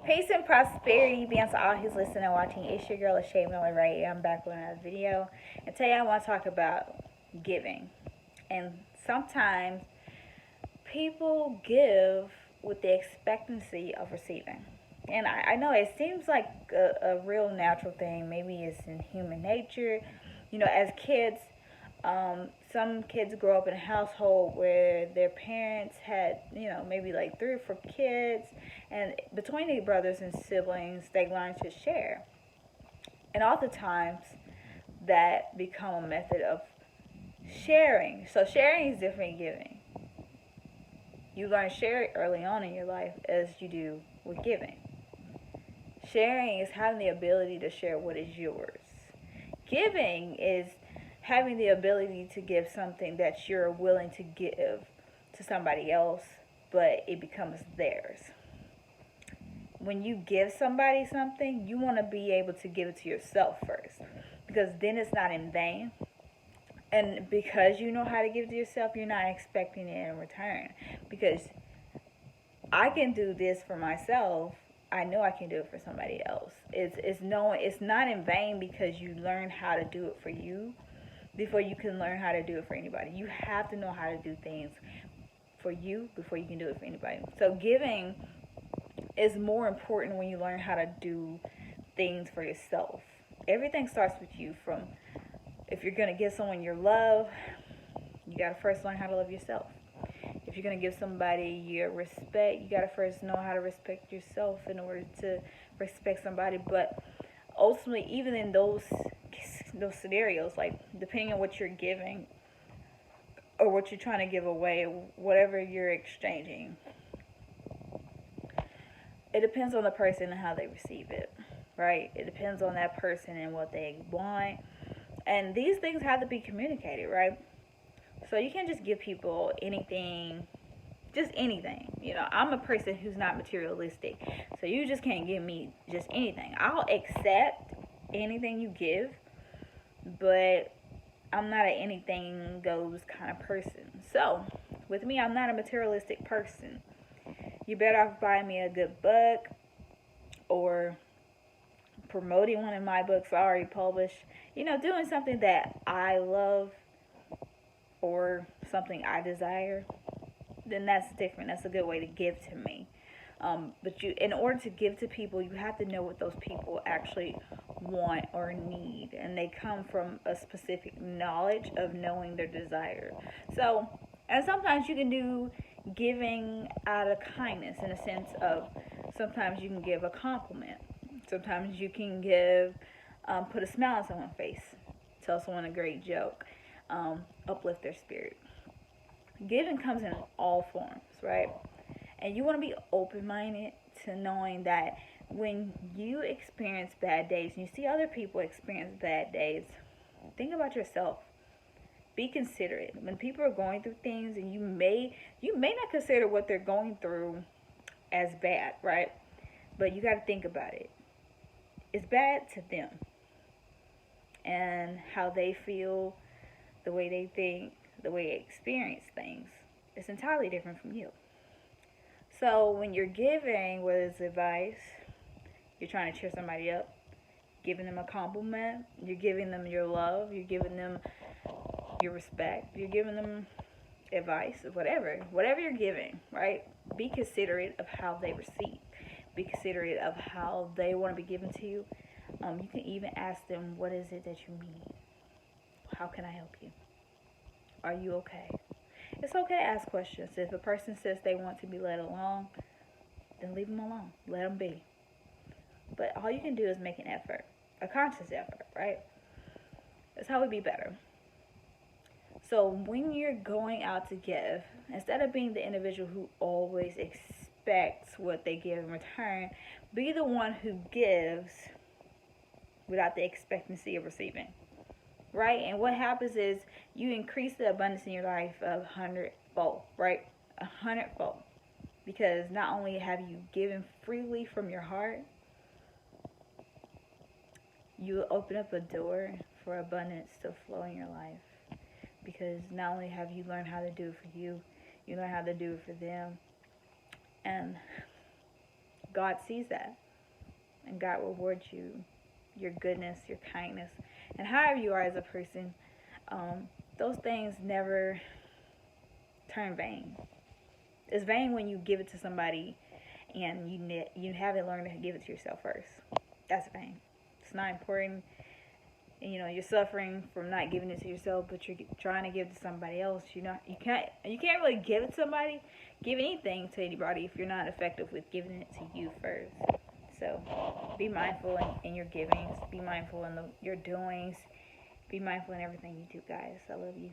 Peace and prosperity be unto all who's listening and watching. It's your girl, Shay Miller, right? I'm back with another video. And today I want to talk about giving. And sometimes people give with the expectancy of receiving. And I know it seems like a real natural thing. Maybe it's in human nature. You know, as kids, some kids grow up in a household where their parents had, maybe like 3 or 4 kids, and between their brothers and siblings, they learn to share. And oftentimes, that become a method of sharing. So sharing is different than giving. You learn to share it early on in your life as you do with giving. Sharing is having the ability to share what is yours. Giving is having the ability to give something that you're willing to give to somebody else, but it becomes theirs. When you give somebody something, you want to be able to give it to yourself first, because then it's not in vain. And because you know how to give it to yourself, you're not expecting it in return. Because I can do this for myself, I know I can do it for somebody else. It's not in vain, because you learn how to do it for you before you can learn how to do it for anybody. You have to know how to do things for you before you can do it for anybody. So giving is more important when you learn how to do things for yourself. Everything starts with you. From if you're going to give someone your love, you got to first learn how to love yourself. If you're going to give somebody your respect, you got to first know how to respect yourself in order to respect somebody. But ultimately, even in those scenarios, like depending on what you're giving or what you're trying to give away, whatever you're exchanging, it depends on the person and how they receive it, right? It depends on that person and what they want. And these things have to be communicated, right? So you can't just give people anything, just anything. I'm a person who's not materialistic. So you just can't give me just anything. I'll accept anything you give, but I'm not an anything goes kind of person. So with me, I'm not a materialistic person. You better off buying me a good book or promoting one of my books I already published. Doing something that I love or something I desire, then that's different. That's a good way to give to me. But in order to give to people, you have to know what those people actually want or need, and they come from a specific knowledge of knowing their desire. So, and sometimes you can do giving out of kindness, in a sense of sometimes you can give a compliment. Sometimes you can give, put a smile on someone's face, tell someone a great joke, uplift their spirit. Giving comes in all forms, right? And you want to be open-minded to knowing that when you experience bad days and you see other people experience bad days, think about yourself. Be considerate. When people are going through things, and you may not consider what they're going through as bad, right? But you got to think about it. It's bad to them and how they feel, the way they think, the way they experience things. It's entirely different from you. So when you're giving, whether it's advice, you're trying to cheer somebody up, giving them a compliment, you're giving them your love, you're giving them your respect, you're giving them advice, whatever you're giving, right? Be considerate of how they receive. Be considerate of how they want to be given to you. You can even ask them, what is it that you need? How can I help you? Are you okay? It's okay to ask questions. If a person says they want to be let alone, then leave them alone. Let them be. But all you can do is make an effort, a conscious effort, right? That's how we be better. So when you're going out to give, instead of being the individual who always expects what they give in return, be the one who gives without the expectancy of receiving, right? And what happens is you increase the abundance in your life of 100-fold, right? 100-fold. Because not only have you given freely from your heart, you open up a door for abundance to flow in your life. Because not only have you learned how to do it for you, you learn how to do it for them. And God sees that, and God rewards you, your goodness, your kindness, and however you are as a person. Those things never turn vain. It's vain when you give it to somebody and you haven't learned to give it to yourself first. That's vain. It's not important. And, you're suffering from not giving it to yourself, but you're trying to give it to somebody else. You can't really give anything to anybody if you're not effective with giving it to you first. So be mindful in your givings. Be mindful in your doings. Be mindful in everything you do, guys. I love you.